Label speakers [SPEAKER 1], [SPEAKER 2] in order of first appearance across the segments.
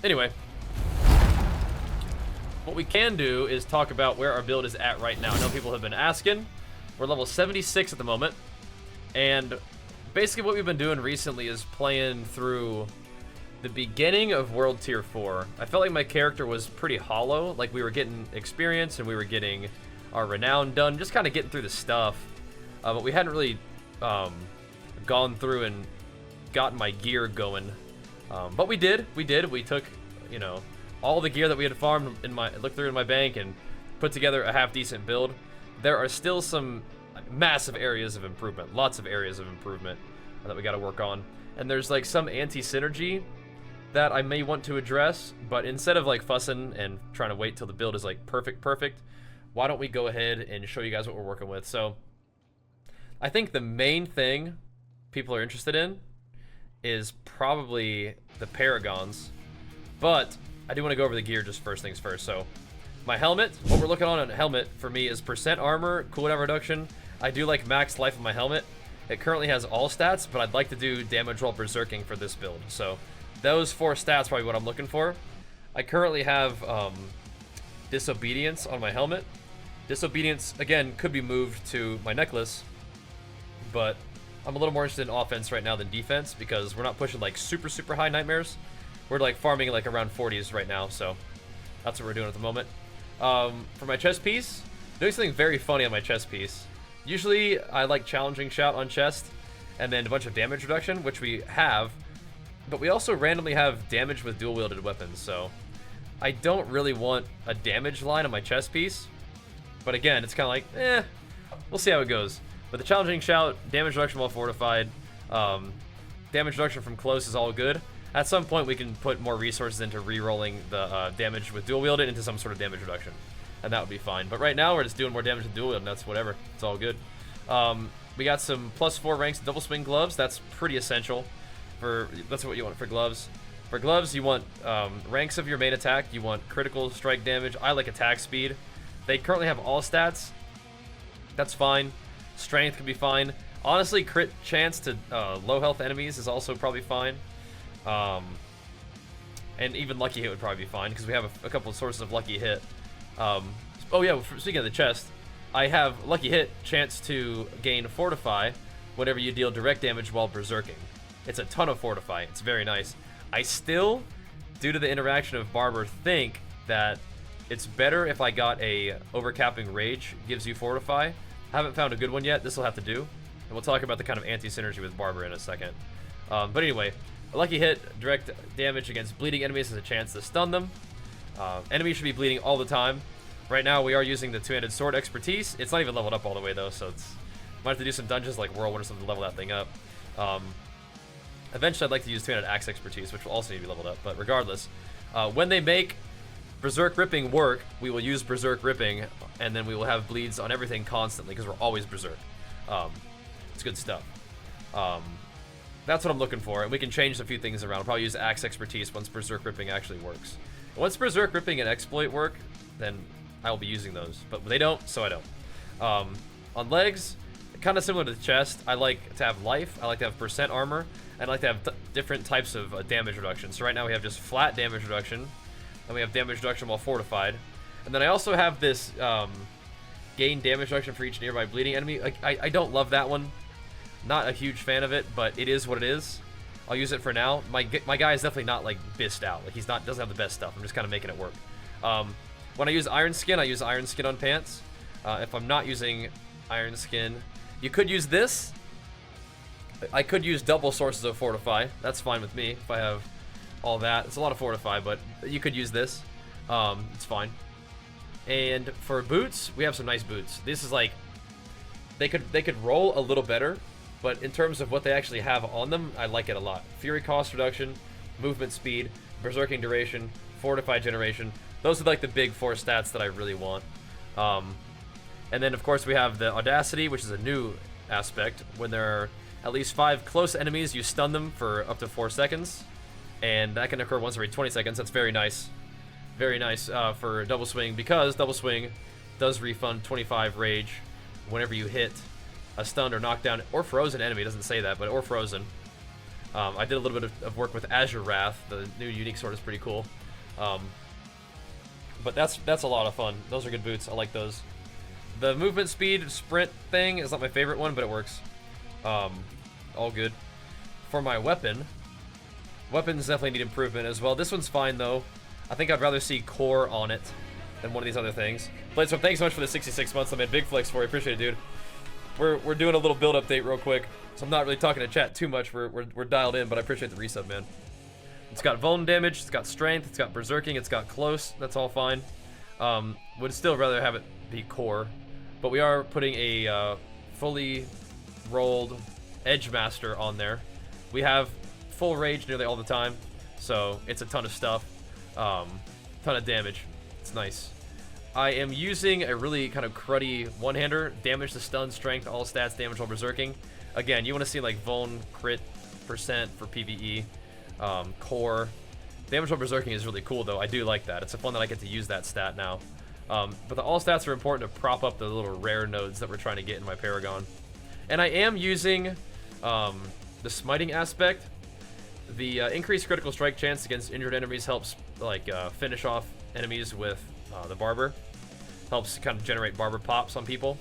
[SPEAKER 1] anyway, what we can do is talk about where our build is at right now. I know people have been asking. We're level 76 at the moment, and basically what we've been doing recently is playing through the beginning of World Tier 4. I felt like my character was pretty hollow. Like, we were getting experience and we were getting our renown done, just kind of getting through the stuff, but we hadn't really gone through and gotten my gear going. But we did. We took, you know, all the gear that we had farmed looked through in my bank and put together a half-decent build. There are still some massive areas of improvement, lots of areas of improvement that we got to work on. And there's like some anti-synergy that I may want to address, but instead of like fussing and trying to wait till the build is like perfect, why don't we go ahead and show you guys what we're working with. So I think the main thing people are interested in is probably the Paragons, but I do want to go over the gear just first things first. So my helmet, what we're looking on a helmet for me is % armor, cooldown reduction. I do like max life of my helmet. It currently has all stats, but I'd like to do damage while berserking for this build. So those 4 stats probably what I'm looking for. I currently have disobedience on my helmet. Disobedience, again, could be moved to my necklace, but I'm a little more interested in offense right now than defense because we're not pushing like super high nightmares. We're like farming like around 40s right now, so that's what we're doing at the moment. For my chest piece, doing something very funny on my chest piece. Usually I like challenging shout on chest and then a bunch of damage reduction, which we have, but we also randomly have damage with dual wielded weapons, so I don't really want a damage line on my chest piece. But again, it's kind of like, we'll see how it goes. But the challenging shout, damage reduction while fortified, damage reduction from close is all good. At some point, we can put more resources into re-rolling the damage with dual wielded into some sort of damage reduction, and that would be fine. But right now, we're just doing more damage with dual wielded, and that's whatever. It's all good. We got some +4 ranks double swing gloves. That's pretty essential. That's what you want for gloves. For gloves, you want ranks of your main attack. You want critical strike damage. I like attack speed. They currently have all stats. That's fine. Strength could be fine. Honestly, crit chance to low health enemies is also probably fine. And even lucky hit would probably be fine because we have a couple of sources of lucky hit. Oh yeah, speaking of the chest, I have lucky hit chance to gain fortify whenever you deal direct damage while berserking. It's a ton of fortify. It's very nice. I still, due to the interaction of Barber, think that it's better if I got a overcapping rage gives you fortify. Haven't found a good one yet. This will have to do. And we'll talk about the kind of anti-synergy with Barber in a second. But anyway, a lucky hit, direct damage against bleeding enemies has a chance to stun them. Enemies should be bleeding all the time. Right now, we are using the two-handed sword expertise. It's not even leveled up all the way, though, so might have to do some dungeons like Whirlwind or something to level that thing up. Eventually, I'd like to use two-handed axe expertise, which will also need to be leveled up. But regardless, when they make Berserk Ripping work, we will use Berserk Ripping, and then we will have bleeds on everything constantly, because we're always Berserk. It's good stuff. That's what I'm looking for, and we can change a few things around. I'll probably use axe expertise once Berserk Ripping actually works. Once Berserk Ripping and Exploit work, then I will be using those. But they don't, so I don't. On legs, kind of similar to the chest, I like to have life, I like to have % armor, and I like to have different types of damage reduction. So right now we have just flat damage reduction, and we have damage reduction while fortified. And then I also have this gain damage reduction for each nearby bleeding enemy. I don't love that one. Not a huge fan of it, but it is what it is. I'll use it for now. My guy is definitely not like bissed out. Like doesn't have the best stuff. I'm just kind of making it work. When I use Iron Skin, I use Iron Skin on pants. If I'm not using Iron Skin, you could use this. I could use double sources of Fortify. That's fine with me if I have all that. It's a lot of Fortify, but you could use this. It's fine. And for boots, we have some nice boots. This is like they could roll a little better, but in terms of what they actually have on them, I like it a lot. Fury cost reduction, movement speed, berserking duration, fortify generation. Those are like the big 4 stats that I really want. And then of course we have the audacity, which is a new aspect. When there are at least 5 close enemies, you stun them for up to 4 seconds, and that can occur once every 20 seconds. That's very nice. Very nice for double swing, because double swing does refund 25 rage whenever you hit a stunned or knockdown or frozen enemy. It doesn't say that, but or frozen. I did a little bit of work with Azure Wrath. The new unique sword is pretty cool. But that's a lot of fun. Those are good boots. I like those. The movement speed sprint thing is not my favorite one, but it works. All good. For my weapons definitely need improvement as well. This one's fine though. I think I'd rather see core on it than one of these other things. Bladestorm, thanks so much for the 66 months. I made big flex for you. Appreciate it, dude. We're doing a little build update real quick, so I'm not really talking to chat too much. We're dialed in, but I appreciate the resub, man. It's got vuln damage, it's got strength, it's got berserking, it's got close. That's all fine. Would still rather have it be core, but we are putting a fully rolled Edge Master on there. We have full rage nearly all the time, so it's a ton of stuff, ton of damage. It's nice. I am using a really kind of cruddy one-hander. Damage to stun, strength, all stats, damage while berserking. Again, you want to see like vuln, crit, percent for PvE, core. Damage while berserking is really cool though. I do like that. It's fun that I get to use that stat now. But the all stats are important to prop up the little rare nodes that we're trying to get in my Paragon. And I am using the smiting aspect. The increased critical strike chance against injured enemies helps like finish off enemies with the barber. Helps kind of generate barber pops on people.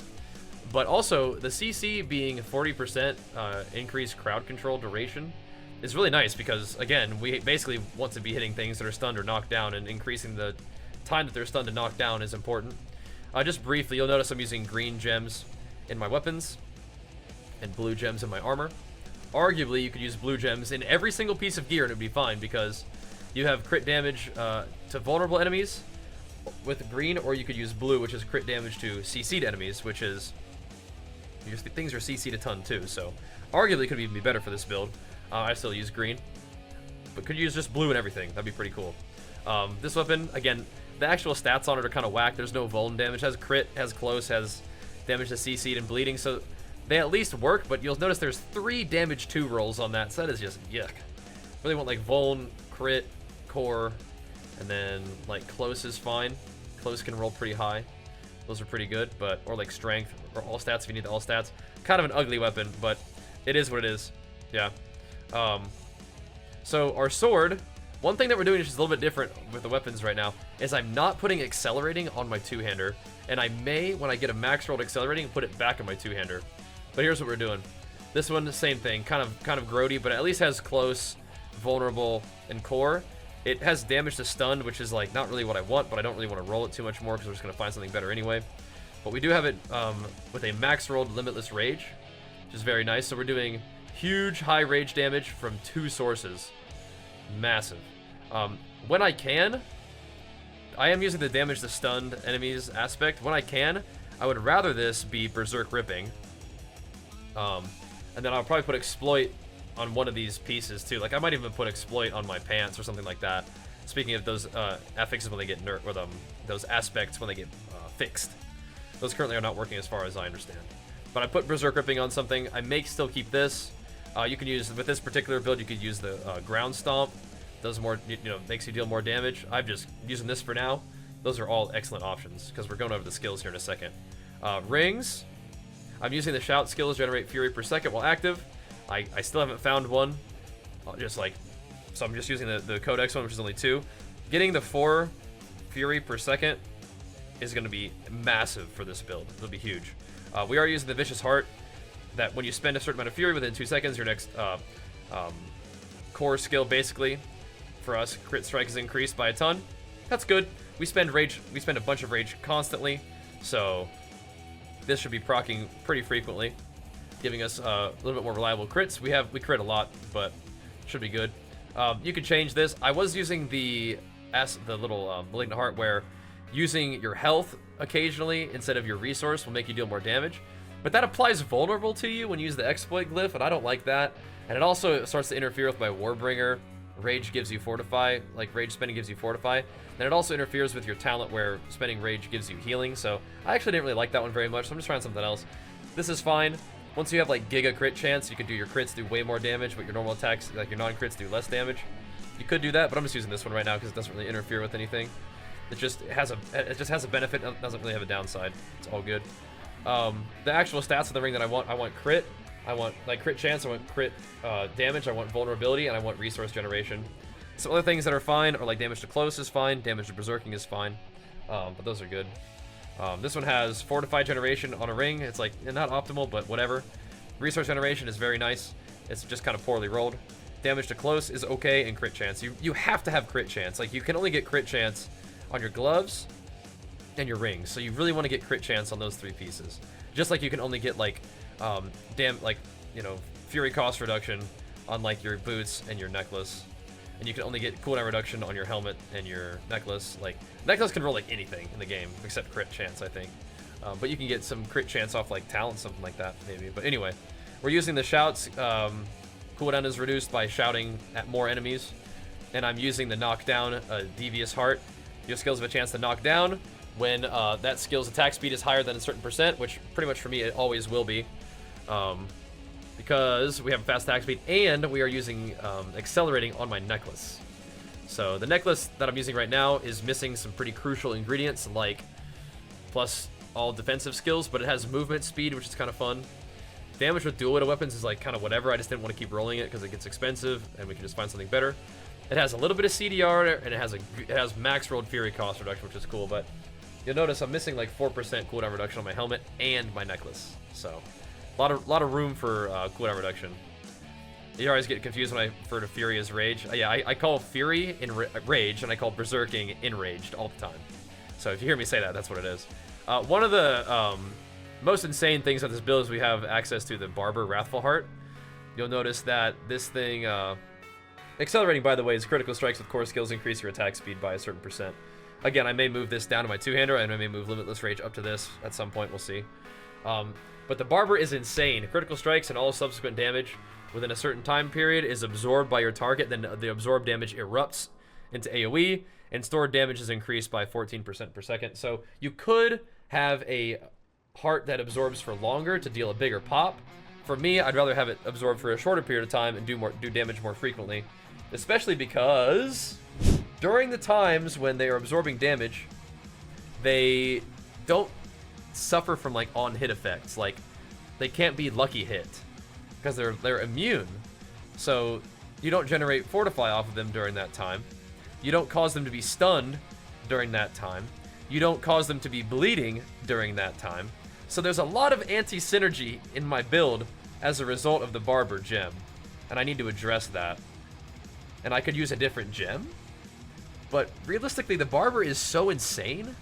[SPEAKER 1] But also the CC being 40% increased crowd control duration is really nice because again we basically want to be hitting things that are stunned or knocked down, and increasing the time that they're stunned and knocked down is important. Just briefly, you'll notice I'm using green gems in my weapons and blue gems in my armor. Arguably, you could use blue gems in every single piece of gear and it would be fine because you have crit damage to vulnerable enemies with green, or you could use blue, which is crit damage to CC'd enemies, which is things are CC'd a ton too. So arguably, could even be better for this build. I still use green, but could use just blue and everything. That'd be pretty cool. This weapon, again, the actual stats on it are kind of whack. There's no vuln damage. It has crit, has close, has damage to CC'd and bleeding. So they at least work, but you'll notice there's 3 damage 2 rolls on that. So that is just yuck. Really want like vuln, crit, core, and then like close is fine. Close can roll pretty high. Those are pretty good, but or like strength or all stats if you need the all stats. Kind of an ugly weapon, but it is what it is. Yeah. So our sword, one thing that we're doing which is a little bit different with the weapons right now is I'm not putting accelerating on my two-hander, and I may, when I get a max rolled accelerating, put it back on my two-hander. But here's what we're doing. This one, the same thing, kind of grody, but at least has close, vulnerable, and core. It has damage to stun, which is like not really what I want, but I don't really want to roll it too much more because we're just gonna find something better anyway. But we do have it with a max rolled limitless rage, which is very nice. So we're doing huge high rage damage from 2 sources. Massive. When I can, I am using the damage to stunned enemies aspect. When I can, I would rather this be berserk ripping. And then I'll probably put exploit on one of these pieces too. Like I might even put exploit on my pants or something like that. Speaking of those affixes when they get nerfed, or those aspects when they get fixed. Those currently are not working as far as I understand. But I put berserk ripping on something. I may still keep this. You can use, with this particular build, you could use the ground stomp. Does more, makes you deal more damage. I'm just using this for now. Those are all excellent options because we're going over the skills here in a second. Rings. I'm using the shout skills, generate fury per second while active. I still haven't found one. So I'm just using the codex one, which is only 2. Getting the 4 fury per second is going to be massive for this build. It'll be huge. We are using the vicious heart. That when you spend a certain amount of fury within 2 seconds, your next core skill basically for us, crit strike is increased by a ton. That's good. We spend a bunch of rage constantly, so this should be proccing pretty frequently, giving us a little bit more reliable crits. We crit a lot, but should be good. You could change this. I was using the little malignant heart where using your health occasionally instead of your resource will make you deal more damage. But that applies vulnerable to you when you use the exploit glyph, and I don't like that. And it also starts to interfere with my Warbringer. Rage gives you Fortify, like rage spending gives you Fortify. Then it also interferes with your talent where spending rage gives you healing. So I actually didn't really like that one very much, so I'm just trying something else. This is fine. Once you have like Giga crit chance, you can do your crits do way more damage, but your normal attacks, like your non-crits, do less damage. You could do that, but I'm just using this one right now because it doesn't really interfere with anything. It just has a benefit, it doesn't really have a downside. It's all good. The actual stats of the ring that I want crit, I want like crit chance, I want crit damage, I want vulnerability, and I want resource generation. Some other things that are fine are like damage to close is fine, damage to berserking is fine, but those are good. This one has fortified generation on a ring. It's like not optimal, but whatever. Resource generation is very nice. It's just kind of poorly rolled. Damage to close is okay, and crit chance. You have to have crit chance. Like you can only get crit chance on your gloves and your rings. So you really want to get crit chance on those 3 pieces. Just like you can only get like fury cost reduction on like your boots and your necklace. And you can only get cooldown reduction on your helmet and your necklace. Like, necklace can roll like anything in the game, except crit chance, I think. But you can get some crit chance off like talent, something like that, maybe. But anyway, we're using the shouts. Cooldown is reduced by shouting at more enemies. And I'm using the knockdown, Devious Heart. Your skills have a chance to knock down when that skill's attack speed is higher than a certain percent, which pretty much for me it always will be. Because we have a fast attack speed, and we are using accelerating on my necklace. So the necklace that I'm using right now is missing some pretty crucial ingredients, like plus all defensive skills, but it has movement speed, which is kind of fun. Damage with dual-wielded weapons is like kind of whatever. I just didn't want to keep rolling it because it gets expensive, and we can just find something better. It has a little bit of CDR, and it has max rolled fury cost reduction, which is cool. But you'll notice I'm missing like 4% cooldown reduction on my helmet and my necklace. So a lot of room for cooldown reduction. You always get confused when I refer to Fury as Rage. Yeah, I call Fury in Rage, and I call Berserking Enraged all the time. So if you hear me say that, that's what it is. One of the most insane things of this build is we have access to the Barber Wrathful Heart. You'll notice that this thing, accelerating, by the way, is critical strikes with core skills increase your attack speed by a certain percent. Again, I may move this down to my two-hander, and I may move Limitless Rage up to this at some point, we'll see. But the Barber is insane. Critical strikes and all subsequent damage within a certain time period is absorbed by your target, then the absorbed damage erupts into AoE, and stored damage is increased by 14% per second. So you could have a heart that absorbs for longer to deal a bigger pop. For me, I'd rather have it absorb for a shorter period of time and do damage more frequently, especially because during the times when they are absorbing damage, they don't suffer from like on-hit effects. Like they can't be lucky hit because they're immune. So you don't generate fortify off of them during that time. You don't cause them to be stunned during that time. You don't cause them to be bleeding during that time. So there's a lot of anti-synergy in my build as a result of the Barber gem, and I need to address that. And I could use a different gem, but realistically the Barber is so insane,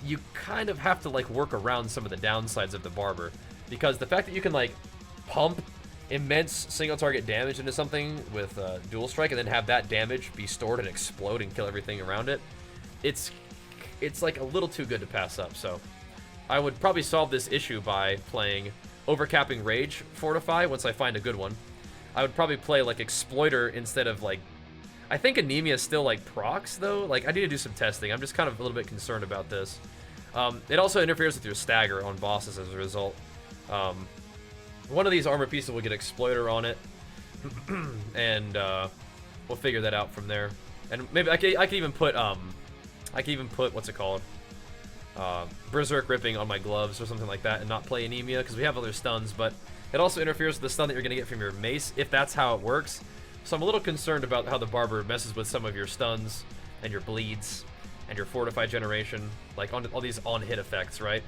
[SPEAKER 1] you kind of have to like work around some of the downsides of the Barber, because the fact that you can like pump immense single target damage into something with dual strike and then have that damage be stored and explode and kill everything around it, it's like a little too good to pass up. So I would probably solve this issue by playing Overcapping Rage Fortify once I find a good one. I would probably play like Exploiter instead of like, I think Anemia still like procs though. Like I need to do some testing. I'm just kind of a little bit concerned about this. It also interferes with your stagger on bosses as a result. One of these armor pieces will get Exploiter on it, and we'll figure that out from there. And maybe I could even put what's it called? Berserk Ripping on my gloves or something like that, and not play Anemia because we have other stuns. But it also interferes with the stun that you're gonna get from your mace if that's how it works. So I'm a little concerned about how the Barber messes with some of your stuns and your bleeds and your fortified generation, like on all these on-hit effects, right?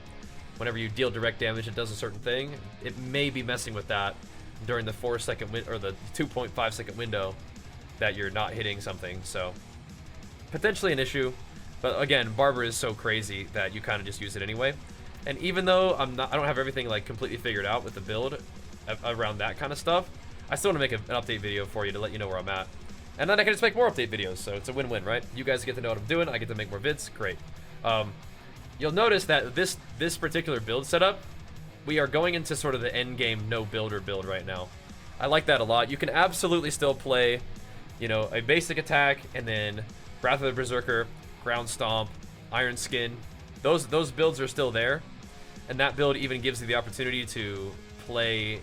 [SPEAKER 1] Whenever you deal direct damage, it does a certain thing. It may be messing with that during the 4-second or the 2.5-second window that you're not hitting something. So potentially an issue. But again, Barber is so crazy that you kind of just use it anyway. And even though I don't have everything like completely figured out with the build around that kind of stuff, I still want to make an update video for you to let you know where I'm at. And then I can just make more update videos, so it's a win-win, right? You guys get to know what I'm doing, I get to make more vids, great. You'll notice that this particular build setup, we are going into sort of the end game no builder build right now. I like that a lot. You can absolutely still play, you know, a basic attack and then Wrath of the Berserker, Ground Stomp, Iron Skin. Those builds are still there, and that build even gives you the opportunity to play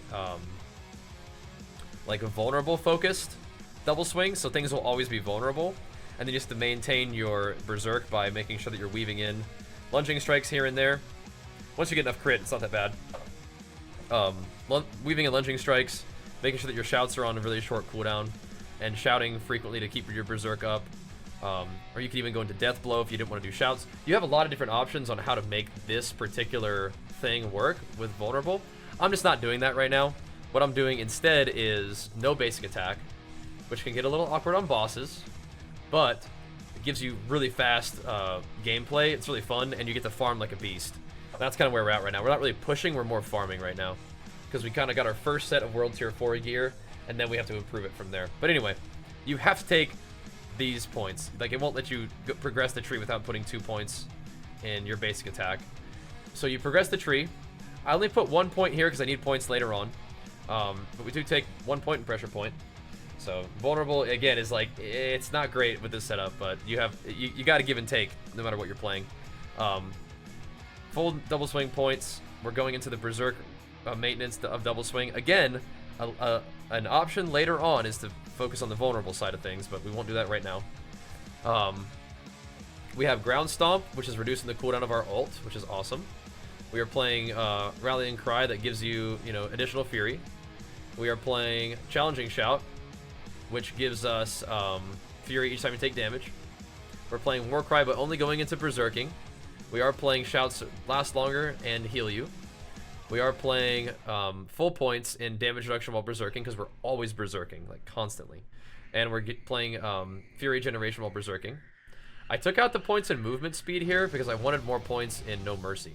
[SPEAKER 1] like a vulnerable focused double swing, so things will always be vulnerable, and then just to maintain your Berserk by making sure that you're weaving in lunging strikes here and there. Once you get enough crit, it's not that bad. Weaving and lunging strikes, making sure that your shouts are on a really short cooldown, and shouting frequently to keep your berserk up. Or you can even go into death blow if you didn't want to do shouts. You have a lot of different options on how to make this particular thing work with vulnerable. I'm just not doing that right now. What I'm doing instead is no basic attack, which can get a little awkward on bosses, but it gives you really fast gameplay. It's really fun, and you get to farm like a beast. That's kind of where we're at right now. We're not really pushing, we're more farming right now, because we kind of got our first set of World Tier 4 gear, and then we have to improve it from there. But anyway, you have to take these points. Like, it won't let you progress the tree without putting 2 points in your basic attack. So you progress the tree. I only put 1 point here because I need points later on. But we do take 1 point in pressure point. So vulnerable, again, is like, it's not great with this setup, but you got to give and take no matter what you're playing. Full double swing points. We're going into the berserk maintenance of double swing. Again, an option later on is to focus on the vulnerable side of things, but we won't do that right now. We have ground stomp, which is reducing the cooldown of our ult, which is awesome. We are playing rallying cry that gives you, additional fury. We are playing challenging shout, which gives us fury each time you take damage. We're playing war cry, but only going into berserking. We are playing shouts last longer and heal you. We are playing full points in damage reduction while berserking, because we're always berserking, like constantly. And we're playing fury generation while berserking. I took out the points in movement speed here because I wanted more points in no mercy.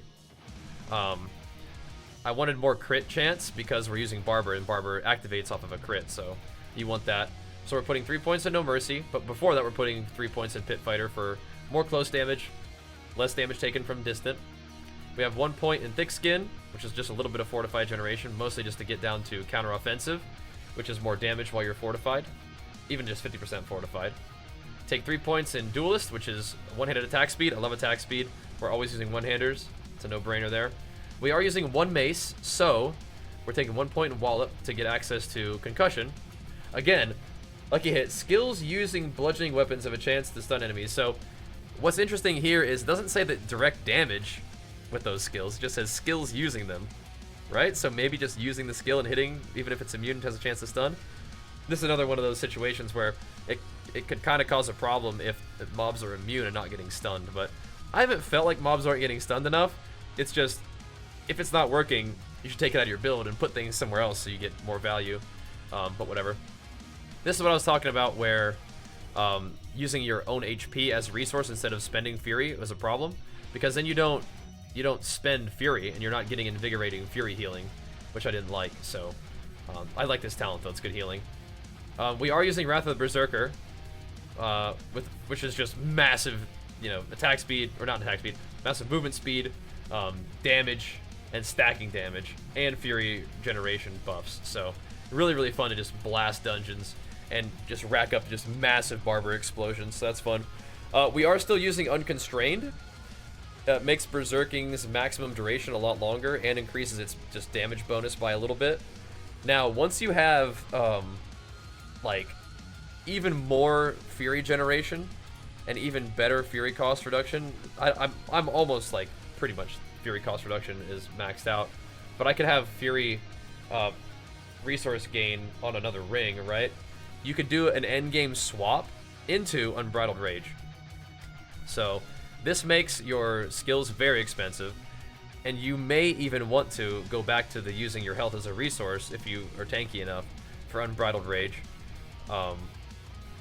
[SPEAKER 1] I wanted more crit chance because we're using Barber, and Barber activates off of a crit, so you want that. So we're putting 3 points in no mercy, but before that we're putting 3 points in pit fighter for more close damage, less damage taken from distant. We have 1 point in thick skin, which is just a little bit of fortified generation, mostly just to get down to counter offensive, which is more damage while you're fortified, even just 50% fortified. Take 3 points in duelist, which is one-handed attack speed. I love attack speed. We're always using one-handers. It's a no-brainer there. We are using 1 mace, so we're taking 1 point in wallop to get access to concussion. Again, lucky hit. Skills using bludgeoning weapons have a chance to stun enemies. So what's interesting here is it doesn't say that direct damage with those skills. It just says skills using them, right? So maybe just using the skill and hitting, even if it's immune, it has a chance to stun. This is another one of those situations where it could kind of cause a problem if mobs are immune and not getting stunned, but I haven't felt like mobs aren't getting stunned enough. It's just, if it's not working, you should take it out of your build and put things somewhere else so you get more value, but whatever. This is what I was talking about, where using your own HP as a resource instead of spending fury was a problem, because then you don't spend fury and you're not getting invigorating fury healing, which I didn't like. So I like this talent though, it's good healing. We are using Wrath of the Berserker, which is just massive, attack speed, or not attack speed, massive movement speed, damage, and stacking damage, and fury generation buffs. So really, really fun to just blast dungeons and just rack up just massive barber explosions. So that's fun. We are still using Unconstrained. Makes Berserking's maximum duration a lot longer and increases its just damage bonus by a little bit. Now, once you have like even more fury generation and even better fury cost reduction, I'm almost like pretty much fury cost reduction is maxed out, but I could have fury resource gain on another ring, right? You could do an endgame swap into Unbridled Rage. So this makes your skills very expensive, and you may even want to go back to the using your health as a resource if you are tanky enough for Unbridled Rage.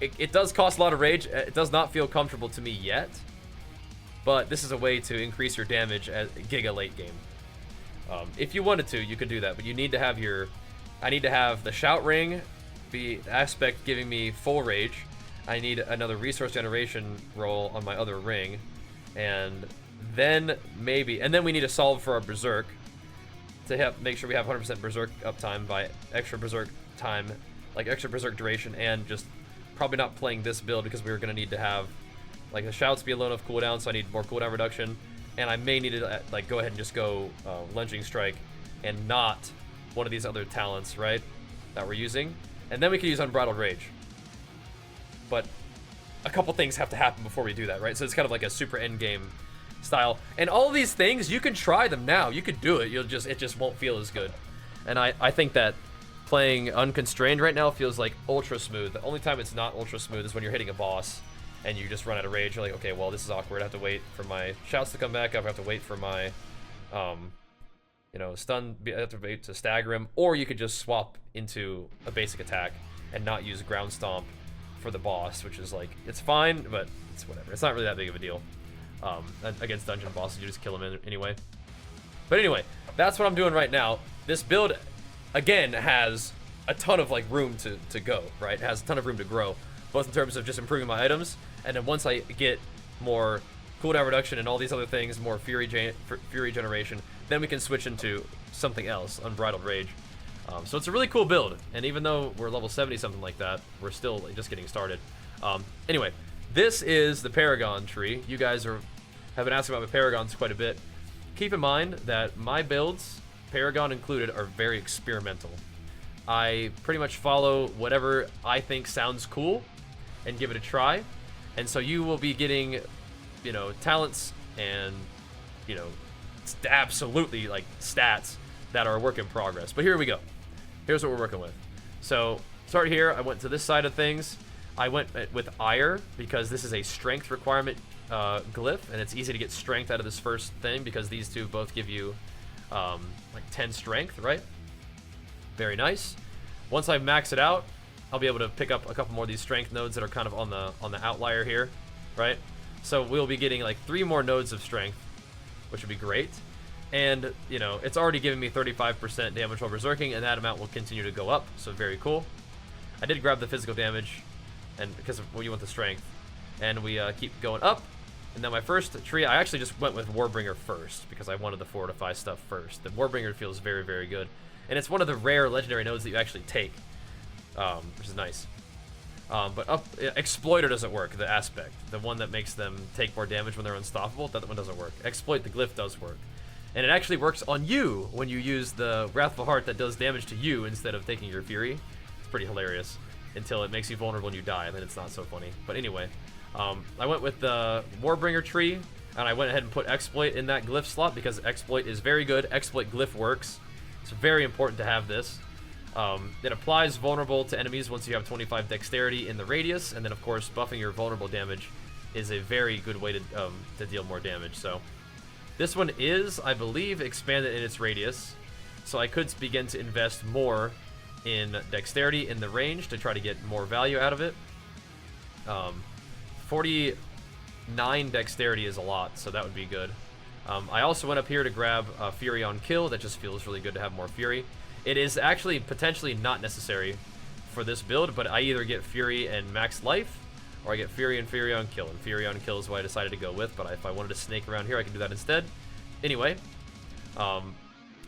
[SPEAKER 1] It does cost a lot of rage. It does not feel comfortable to me yet, but this is a way to increase your damage at Giga late game. If you wanted to, you could do that, but you need to have I need to have the Shout Ring be aspect giving me full rage. I need another resource generation roll on my other ring, and then we need to solve for our Berserk to make sure we have 100% Berserk uptime by extra Berserk time, like extra Berserk duration, and just probably not playing this build because we were going to need to have like the shouts be a low enough cooldown, so I need more cooldown reduction, and I may need to like go ahead and just go Lunging Strike and not one of these other talents, right, that we're using, and then we can use Unbridled Rage. But a couple things have to happen before we do that, right? So it's kind of like a super end game style, and all of these things you can try them now. You could do it. It just won't feel as good. And I think that playing unconstrained right now feels like ultra smooth. The only time it's not ultra smooth is when you're hitting a boss and you just run out of rage. You're like, okay, well, this is awkward. I have to wait for my shouts to come back up. I have to wait for my, you know, stun. I have to wait to stagger him. Or you could just swap into a basic attack and not use ground stomp for the boss, which is like, it's fine, but it's whatever. It's not really that big of a deal. Against dungeon bosses, you just kill them anyway. But anyway, that's what I'm doing right now. This build, again, has a ton of like room to go, right? It has a ton of room to grow, both in terms of just improving my items, and then once I get more cooldown reduction and all these other things, more fury generation, then we can switch into something else, Unbridled Rage. So it's a really cool build, and even though we're level 70 something like that, we're still like, just getting started. Anyway, this is the Paragon tree. You guys have been asking about my Paragons quite a bit. Keep in mind that my builds, Paragon included, are very experimental. I pretty much follow whatever I think sounds cool and give it a try. And so you will be getting, you know, talents and, you know, absolutely like stats that are a work in progress. But here we go. Here's what we're working with. So start here. I went to this side of things. I went with Ire because this is a strength requirement glyph, and it's easy to get strength out of this first thing because these two both give you like 10 strength, right? Very nice. Once I max it out, I'll be able to pick up a couple more of these strength nodes that are kind of on the outlier here, right? So we'll be getting like 3 more nodes of strength, which would be great. And, you know, it's already giving me 35% damage while berserking, and that amount will continue to go up, so very cool. I did grab the physical damage, and because of, well, you want the strength. And we keep going up. And then my first tree, I actually just went with Warbringer first, because I wanted the fortify stuff first. The Warbringer feels very, very good. And it's one of the rare legendary nodes that you actually take, which is nice. But Exploiter doesn't work, the aspect. The one that makes them take more damage when they're unstoppable, that one doesn't work. Exploit, the glyph, does work. And it actually works on you when you use the Wrathful Heart that does damage to you instead of taking your Fury. It's pretty hilarious until it makes you vulnerable and you die, and then it's not so funny. But anyway, I went with the Warbringer tree, and I went ahead and put Exploit in that glyph slot because Exploit is very good. Exploit glyph works. It's very important to have this. It applies vulnerable to enemies once you have 25 dexterity in the radius, and then of course buffing your vulnerable damage is a very good way to deal more damage. So this one is, I believe, expanded in its radius, so I could begin to invest more in dexterity in the range to try to get more value out of it. 49 dexterity is a lot, so that would be good. I also went up here to grab Fury on Kill. That just feels really good to have more Fury. It is actually potentially not necessary for this build, but I either get Fury and max life, or I get Fury and Fury on Kill. And Fury on Kill is what I decided to go with, but if I wanted to snake around here, I can do that instead. Anyway,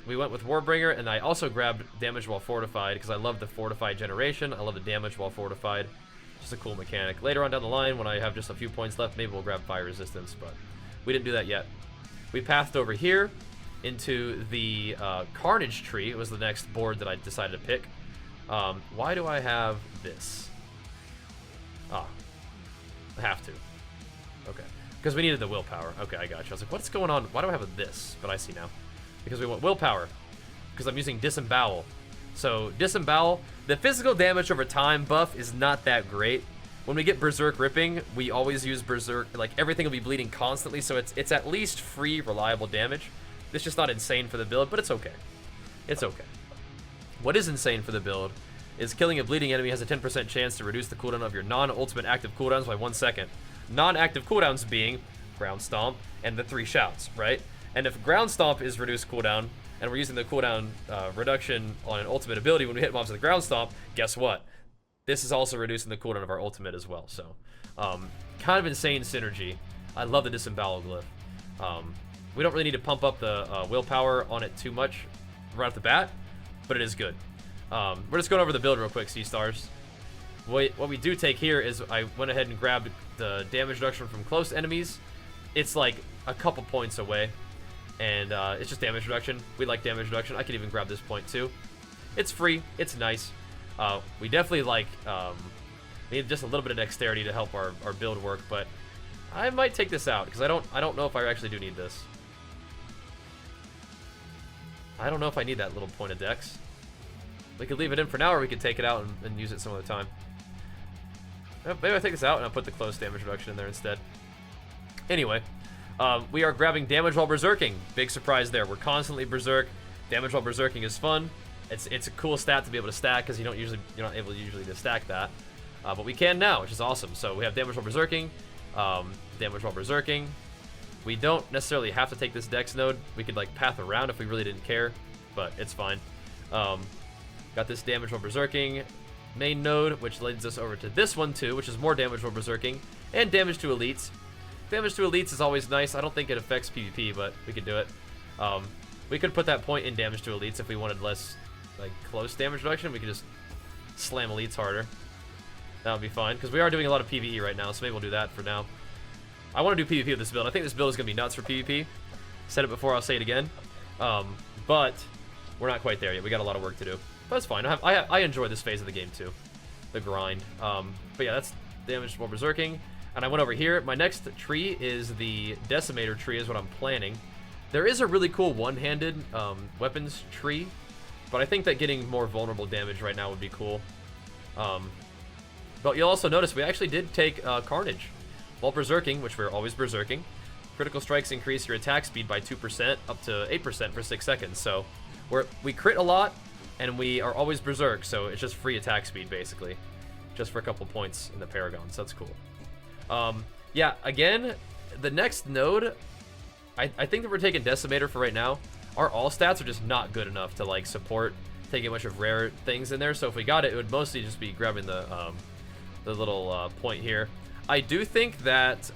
[SPEAKER 1] we went with Warbringer, and I also grabbed Damage While Fortified, because I love the Fortified generation. I love the Damage While Fortified. Just a cool mechanic. Later on down the line, when I have just a few points left, maybe we'll grab Fire Resistance, but we didn't do that yet. We pathed over here into the Carnage tree. It was the next board that I decided to pick. Why do I have this? I have to. Okay. Because we needed the willpower. Okay, I got you. I was like, what's going on? Why do I have this? But I see now. Because we want willpower. Because I'm using Disembowel. So, Disembowel, the physical damage over time buff is not that great. When we get Berserk Ripping, we always use Berserk, like everything will be bleeding constantly, so it's at least free, reliable damage. It's just not insane for the build, but it's okay. It's okay. What is insane for the build is killing a bleeding enemy has a 10% chance to reduce the cooldown of your non-ultimate active cooldowns by 1 second. Non-active cooldowns being Ground Stomp and the 3 shouts, right? And if Ground Stomp is reduced cooldown, and we're using the cooldown reduction on an ultimate ability when we hit mobs with the Ground Stomp, guess what? This is also reducing the cooldown of our ultimate as well. So, kind of insane synergy. I love the Disembowel glyph. We don't really need to pump up the willpower on it too much right off the bat, but it is good. We're just going over the build real quick, C-Stars. What we do take here is I went ahead and grabbed the damage reduction from close enemies. It's like a couple points away, and it's just damage reduction. We like damage reduction. I could even grab this point too. It's free. It's nice. We definitely like need just a little bit of dexterity to help our build work, but I might take this out because I don't know if I actually do need this. I don't know if I need that little point of dex. We could leave it in for now, or we could take it out and use it some other time. Maybe I'll take this out and I'll put the close damage reduction in there instead. Anyway, we are grabbing damage while berserking. Big surprise there. We're constantly berserk. Damage while berserking is fun. It's a cool stat to be able to stack because you're not able usually to stack that. But we can now, which is awesome. So we have damage while berserking, damage while berserking. We don't necessarily have to take this dex node. We could like path around if we really didn't care, but it's fine. Got this damage while berserking main node, which leads us over to this one too, which is more damage while berserking and damage to elites. Damage to elites is always nice. I don't think it affects PvP, but we could do it. We could put that point in damage to elites if we wanted less like close damage reduction. We could just slam elites harder. That would be fine because we are doing a lot of PvE right now, so maybe we'll do that for now. I want to do PvP with this build. I think this build is going to be nuts for PvP. Said it before, I'll say it again. But we're not quite there yet. We got a lot of work to do. But it's fine. I enjoy this phase of the game too. The grind. But yeah, that's damage while berserking. And I went over here. My next tree is the Decimator tree is what I'm planning. There is a really cool one-handed weapons tree. But I think that getting more vulnerable damage right now would be cool. But you'll also notice we actually did take Carnage. While berserking, which we're always berserking, critical strikes increase your attack speed by 2% up to 8% for 6 seconds. So we crit a lot, and we are always berserk, so it's just free attack speed, basically. Just for a couple points in the Paragon, so that's cool. Yeah, again, the next node, I think that we're taking Decimator for right now. Our all stats are just not good enough to, like, support taking a bunch of rare things in there, so if we got it, it would mostly just be grabbing the little point here. I do think that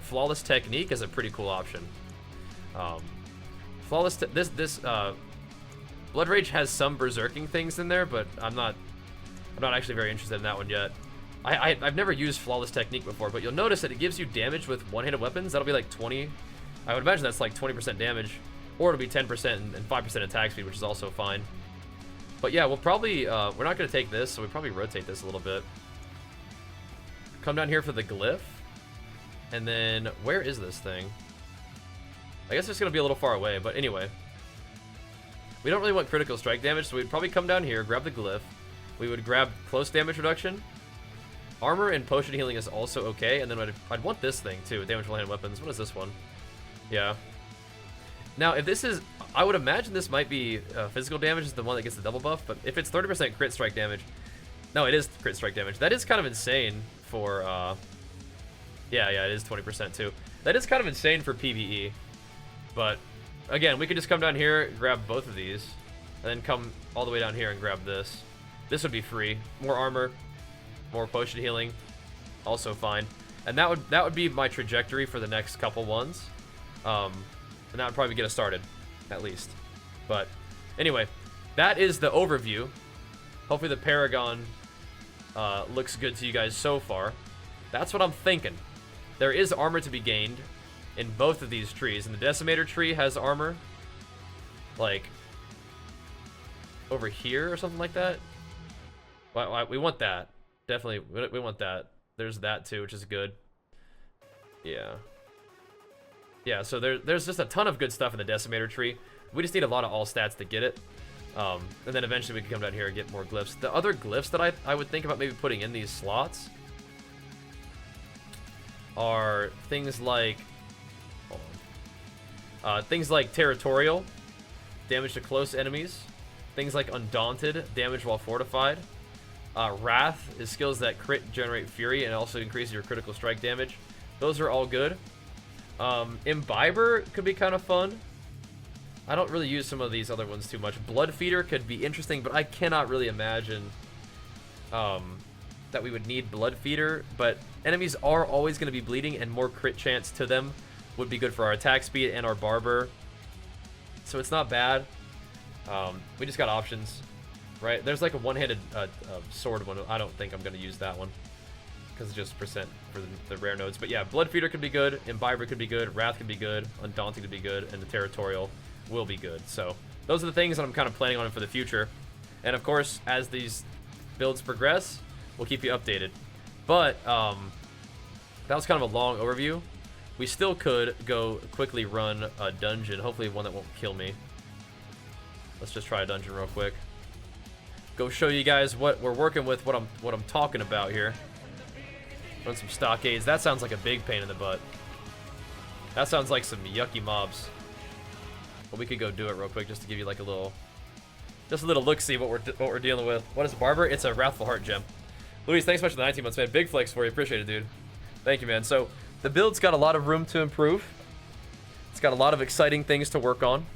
[SPEAKER 1] Flawless Technique is a pretty cool option. Blood Rage has some berserking things in there, but I'm not actually very interested in that one yet. I've never used Flawless Technique before, but you'll notice that it gives you damage with one-handed weapons. That'll be like 20. I would imagine that's like 20% damage, or it'll be 10% and 5% attack speed, which is also fine. But yeah, we'll probably we're not gonna take this, so we probably rotate this a little bit. Come down here for the glyph, and then where is this thing? I guess it's gonna be a little far away, but anyway. We don't really want critical strike damage, so we'd probably come down here, grab the glyph. We would grab close damage reduction. Armor and potion healing is also okay, and then I'd want this thing too, damage while handed weapons. What is this one? Yeah. Now, if this is, I would imagine this might be physical damage is the one that gets the double buff, but if it's 30% crit strike damage, no, it is crit strike damage. That is kind of insane for, yeah, it is 20% too. That is kind of insane for PvE, but again, we could just come down here, grab both of these, and then come all the way down here and grab this. This would be free. More armor, more potion healing, also fine. And that would be my trajectory for the next couple ones. And that would probably get us started, at least. But anyway, that is the overview. Hopefully the Paragon looks good to you guys so far. That's what I'm thinking. There is armor to be gained in both of these trees, and the Decimator tree has armor, like, over here or something like that. We want that. Definitely, we want that. There's that too, which is good. Yeah. Yeah, so there's just a ton of good stuff in the Decimator tree. We just need a lot of all stats to get it. And then eventually we can come down here and get more glyphs. The other glyphs that I would think about maybe putting in these slots are things like territorial, damage to close enemies, things like undaunted, damage while fortified. Wrath is skills that crit, generate fury, and also increase your critical strike damage. Those are all good. Imbiber could be kind of fun. I don't really use some of these other ones too much. Blood Feeder could be interesting, but I cannot really imagine that we would need Blood Feeder. But enemies are always going to be bleeding, and more crit chance to them would be good for our attack speed and our Barber. So it's not bad. We just got options, right? There's like a one-handed sword one. I don't think I'm going to use that one, because it's just percent for the rare nodes. But yeah, Blood Feeder could be good, Imbiber could be good, Wrath could be good, Undaunted could be good, and the Territorial will be good. So those are the things that I'm kind of planning on for the future. And of course, as these builds progress, we'll keep you updated. But that was kind of a long overview. We still could go quickly run a dungeon, hopefully one that won't kill me. Let's just try a dungeon real quick. Go show you guys what we're working with, what I'm talking about here. Run some stockades. That sounds like a big pain in the butt. That sounds like some yucky mobs. But we could go do it real quick just to give you like a little look-see what we're dealing with. What is Barber? It's a Wrathful Heart gem. Luis, thanks so much for the 19 months, man. Big flex for you. Appreciate it, dude. Thank you, man. So the build's got a lot of room to improve. It's got a lot of exciting things to work on.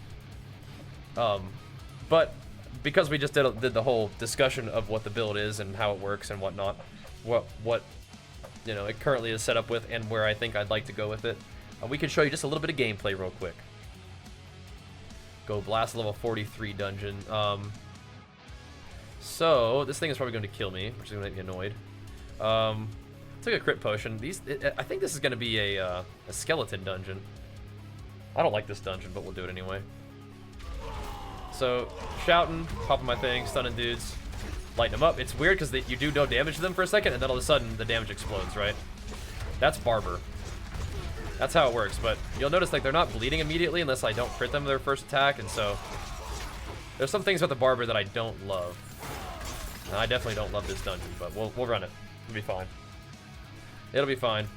[SPEAKER 1] But because we just did the whole discussion of what the build is and how it works and whatnot, what you know it currently is set up with and where I think I'd like to go with it, we can show you just a little bit of gameplay real quick. Go blast level 43 dungeon. So this thing is probably going to kill me, which is going to make me annoyed. Took a crit potion. I think this is going to be a skeleton dungeon. I don't like this dungeon, but we'll do it anyway. So shouting, popping my thing, stunning dudes, lighting them up. It's weird because you do no damage to them for a second, and then all of a sudden the damage explodes, right? That's Barber. That's how it works, but you'll notice like they're not bleeding immediately unless I don't crit them their first attack, and so there's some things about the Barber that I don't love. And I definitely don't love this dungeon, but we'll run it. It'll be fine. It'll be fine.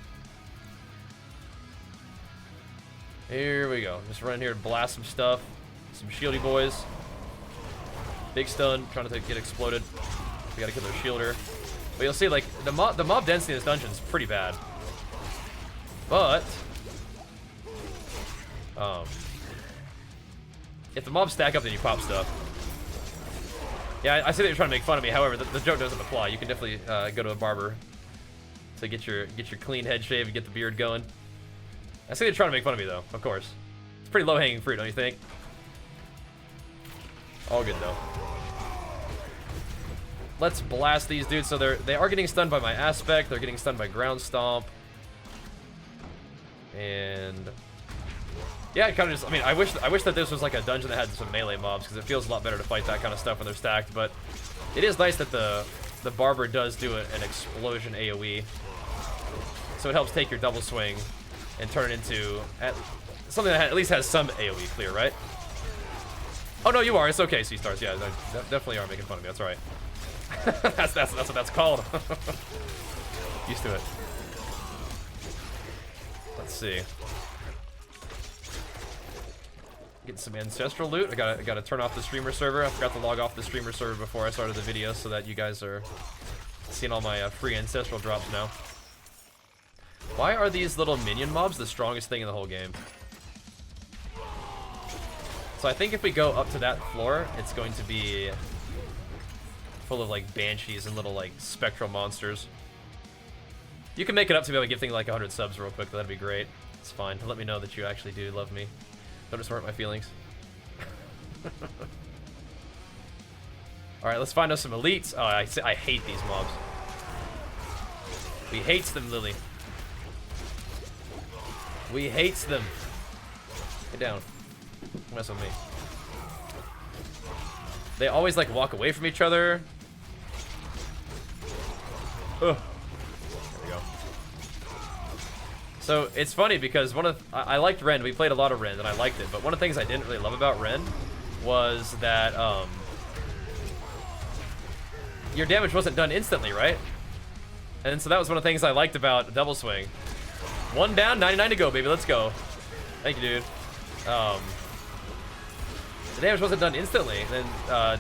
[SPEAKER 1] Here we go. Just run here to blast some stuff. Some shieldy boys. Big stun, trying to get exploded. We gotta kill their shielder. But you'll see, like, the mob density in this dungeon is pretty bad. But if the mobs stack up, then you pop stuff. Yeah, I see that you're trying to make fun of me. However, the joke doesn't apply. You can definitely go to a barber to get your clean head shave and get the beard going. I see they're trying to make fun of me, though. Of course, it's pretty low-hanging fruit, don't you think? All good though. Let's blast these dudes. So they are getting stunned by my aspect. They're getting stunned by ground stomp. And yeah, it kind of just. I mean, I wish that this was like a dungeon that had some melee mobs because it feels a lot better to fight that kind of stuff when they're stacked. But it is nice that the Barber does do an explosion AOE. So it helps take your double swing and turn it into something that at least has some AOE clear, right? Oh no, you are. It's okay, Sea Stars. Yeah, definitely are making fun of me. That's all right. that's what that's called. Used to it. Let's see. Getting some ancestral loot. I gotta turn off the streamer server. I forgot to log off the streamer server before I started the video, so that you guys are seeing all my free ancestral drops now. Why are these little minion mobs the strongest thing in the whole game? So I think if we go up to that floor, it's going to be full of like banshees and little like spectral monsters. You can make it up to be able to give things like 100 subs real quick, that'd be great. It's fine. Let me know that you actually do love me. Don't just hurt my feelings. Alright, let's find us some elites. Oh, I hate these mobs. We hates them, Lily. We hates them. Get down. Don't mess with me. They always like walk away from each other. Ugh. There we go. So it's funny because I liked Ren. We played a lot of Ren and I liked it. But one of the things I didn't really love about Ren was that your damage wasn't done instantly, right? And so that was one of the things I liked about Double Swing. 1 down, 99 to go, baby. Let's go. Thank you, dude. The damage wasn't done instantly. Then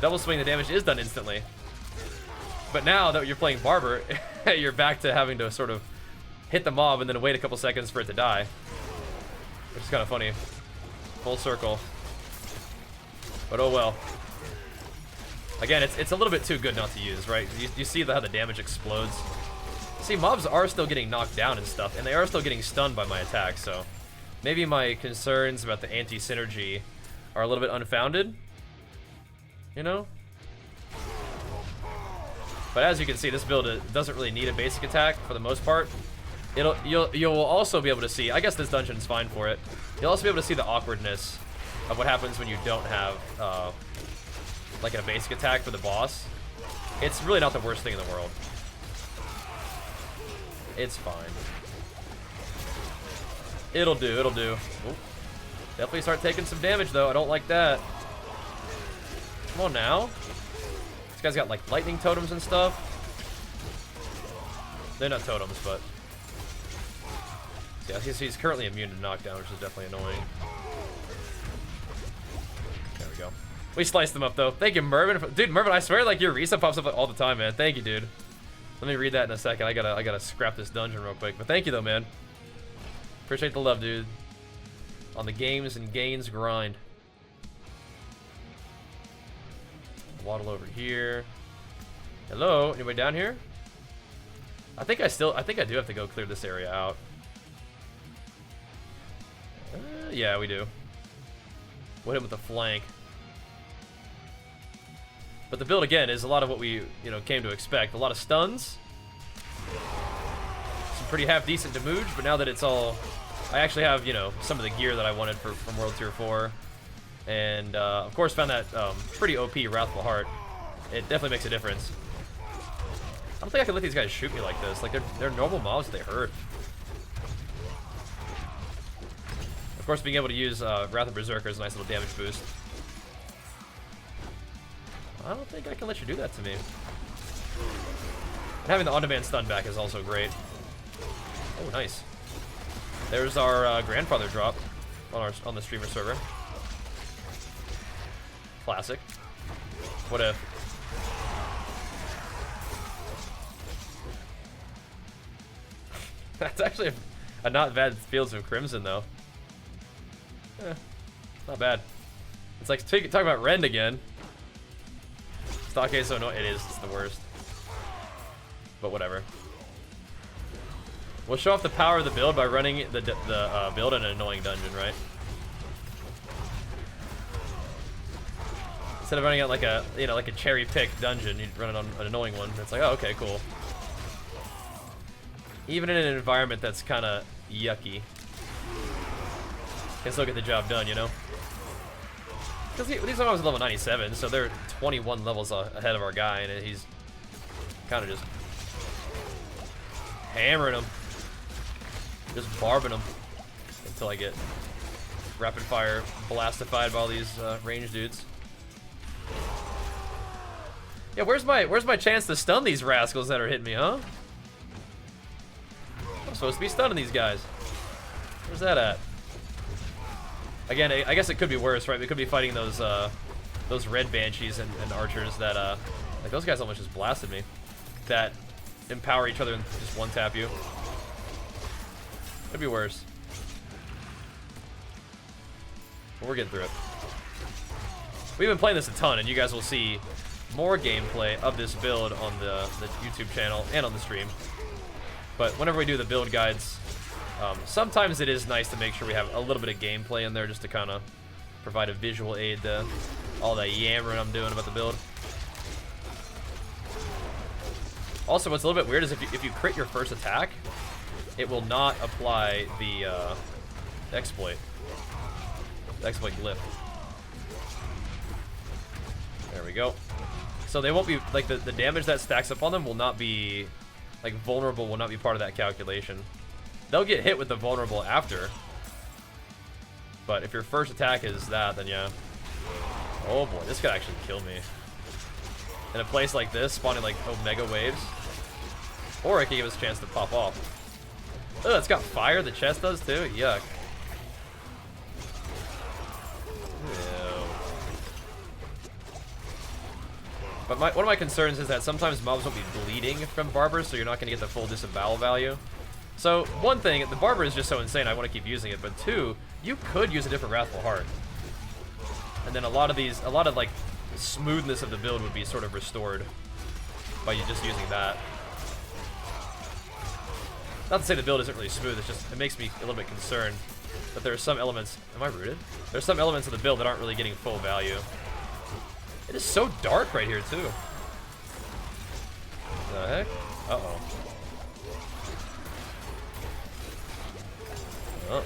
[SPEAKER 1] Double Swing, the damage is done instantly. But now that you're playing Barber, you're back to having to sort of hit the mob and then wait a couple seconds for it to die. Which is kind of funny. Full circle. But oh well. Again, it's a little bit too good not to use, right? You see how the damage explodes. See, mobs are still getting knocked down and stuff, and they are still getting stunned by my attacks, so maybe my concerns about the anti-synergy are a little bit unfounded, you know? But as you can see, this build doesn't really need a basic attack for the most part. You'll also be able to see, I guess this dungeon's fine for it, you'll also be able to see the awkwardness of what happens when you don't have like a basic attack for the boss. It's really not the worst thing in the world. It's fine. It'll do, it'll do. Ooh. Definitely start taking some damage though, I don't like that. Come on now. This guy's got like lightning totems and stuff. They're not totems, but yeah, he's currently immune to knockdown, which is definitely annoying. There we go. We sliced them up though. Thank you, Mervin. Dude, Mervin, I swear like your reset pops up all the time, man. Thank you, dude. Let me read that in a second. I gotta scrap this dungeon real quick. But thank you though, man. Appreciate the love, dude. On the games and gains grind. Waddle over here. Hello, anybody down here? I think I do have to go clear this area out. Yeah, we do. We'll hit him with the flank. But the build again is a lot of what we, came to expect. A lot of stuns. Some pretty half decent damage, but now that it's all, I actually have, some of the gear that I wanted from World Tier 4. And of course found that pretty OP Wrathful Heart. It definitely makes a difference. I don't think I can let these guys shoot me like this. Like they're normal mobs, they hurt. Of course, being able to use Wrath of Berserker is a nice little damage boost. I don't think I can let you do that to me. And having the on-demand stun back is also great. Oh, nice. There's our grandfather drop on the streamer server. Classic. What if? That's actually a not bad Fields of Crimson, though. Not bad. It's like talking about Rend again. Stock is so annoying. It is. It's the worst. But whatever. We'll show off the power of the build by running the build in an annoying dungeon, right? Instead of running out like a like a cherry pick dungeon, you run it on an annoying one. It's like, oh, okay, cool. Even in an environment that's kind of yucky, can still get the job done, Because these are level 97, so they're 21 levels ahead of our guy, and he's kind of just hammering them, just barbing them until I get rapid fire blastified by all these range dudes. Yeah, where's my chance to stun these rascals that are hitting me, huh? I'm supposed to be stunning these guys. Where's that at? Again, I guess it could be worse, right? We could be fighting those red banshees and archers that like those guys almost just blasted me. That empower each other and just one tap you. Could be worse. But we're getting through it. We've been playing this a ton, and you guys will see more gameplay of this build on the YouTube channel and on the stream. But whenever we do the build guides, sometimes it is nice to make sure we have a little bit of gameplay in there just to kind of provide a visual aid to all that yammering I'm doing about the build. Also, what's a little bit weird is if you crit your first attack, it will not apply the exploit. The exploit glyph. There we go. So they won't be, like, the damage that stacks up on them will not be, like, vulnerable will not be part of that calculation. They'll get hit with the vulnerable after. But if your first attack is that, then yeah. Oh boy, this could actually kill me. In a place like this, spawning like Omega waves. Or it could give us a chance to pop off. Ugh, it's got fire, the chest does too? Yuck. Ew. But one of my concerns is that sometimes mobs will be bleeding from Barbers, so you're not going to get the full disembowel value. So, one thing, the Barber is just so insane, I want to keep using it, but two, you could use a different Wrathful Heart. And then a lot of like, smoothness of the build would be sort of restored by you just using that. Not to say the build isn't really smooth, it's just, it makes me a little bit concerned that there are some elements, am I rooted? There's some elements of the build that aren't really getting full value. It is so dark right here, too. The heck? Uh-oh. Oh.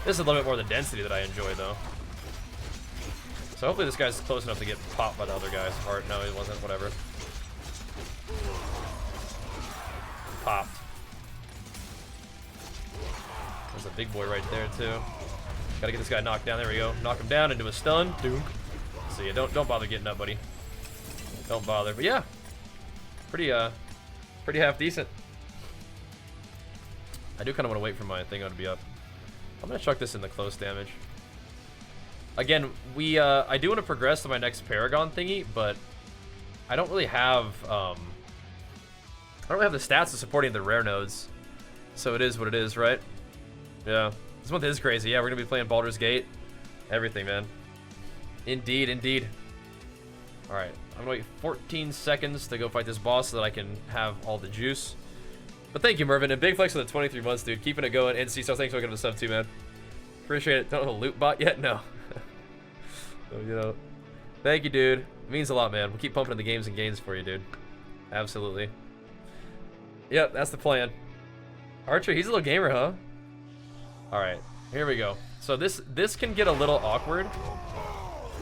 [SPEAKER 1] This is a little bit more the density that I enjoy, though. So hopefully this guy's close enough to get popped by the other guy's heart. No, he wasn't. Whatever. Popped. There's a big boy right there, too. Gotta get this guy knocked down. There we go. Knock him down into a stun. Dunk. So yeah, don't bother getting up, buddy. Don't bother. But yeah, pretty half decent. I do kind of want to wait for my thing to be up. I'm gonna chuck this in the close damage. Again, I do want to progress to my next Paragon thingy, but I don't really have I don't really have the stats to supporting the rare nodes. So it is what it is, right? Yeah. This month is crazy. Yeah, we're gonna be playing Baldur's Gate. Everything, man. Indeed, indeed. Alright, I'm gonna wait 14 seconds to go fight this boss so that I can have all the juice. But thank you, Mervin, and big flex for the 23 months, dude. Keeping it going. And so thanks for looking at the sub too, man. Appreciate it. Don't have a loot bot yet? No. So, you know, thank you, dude. It means a lot, man. We'll keep pumping in the games and gains for you, dude. Absolutely. Yep, that's the plan. Archer, he's a little gamer, huh? Alright, here we go. So this can get a little awkward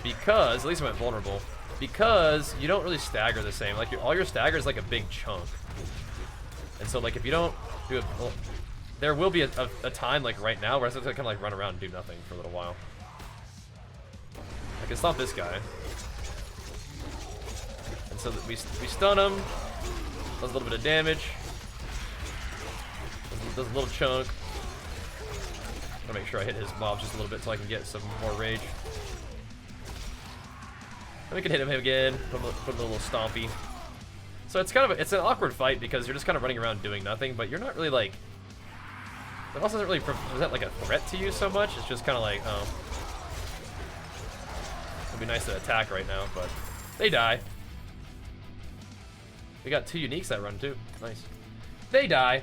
[SPEAKER 1] because, at least I went vulnerable, because you don't really stagger the same. Like, all your stagger is like a big chunk. And so, like, if you don't do it, well, there will be a time, like right now, where I have to kind of like run around and do nothing for a little while. I can stop this guy. And so we stun him, does a little bit of damage, does a little chunk. I'm gonna make sure I hit his mobs just a little bit so I can get some more rage. And we can hit him again, put him a little stompy. So it's kind of it's an awkward fight because you're just kind of running around doing nothing, but you're not really like. It also doesn't really present like a threat to you so much. It's just kind of like, oh, it'd be nice to attack right now, but they die. We got 2 uniques that run too. Nice. They die.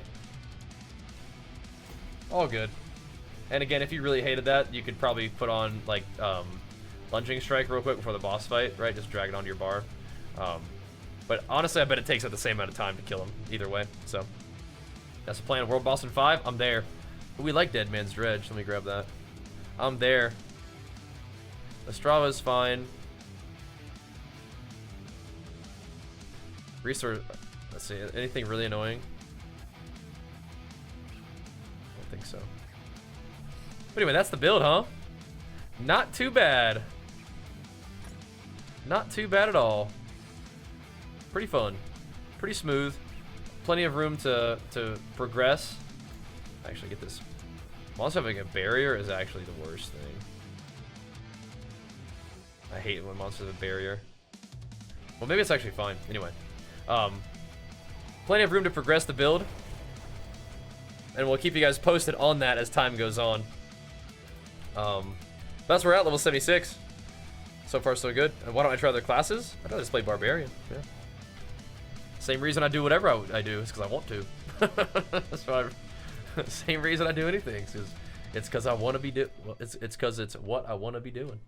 [SPEAKER 1] All good. And again, if you really hated that, you could probably put on like lunging strike real quick before the boss fight, right? Just drag it onto your bar. But honestly, I bet it takes the same amount of time to kill him either way. So that's the plan. World boss in 5. I'm there. Ooh, we like Dead Man's Dredge. Let me grab that. I'm there. Estrava's fine. Resource. Let's see. Anything really annoying? I don't think so. But anyway, that's the build, huh? Not too bad. Not too bad at all. Pretty fun. Pretty smooth. Plenty of room to progress. Actually, get this. Monster having a barrier is actually the worst thing. I hate it when monsters have a barrier. Well, maybe it's actually fine. Anyway. Plenty of room to progress the build. And we'll keep you guys posted on that as time goes on. That's where we're at, level 76. So far, so good. And why don't I try other classes? I'd rather just play Barbarian. Yeah. Same reason I do whatever I do is because I want to. That's why. Same reason I do anything. It's because I want to be it's because it's what I want to be doing.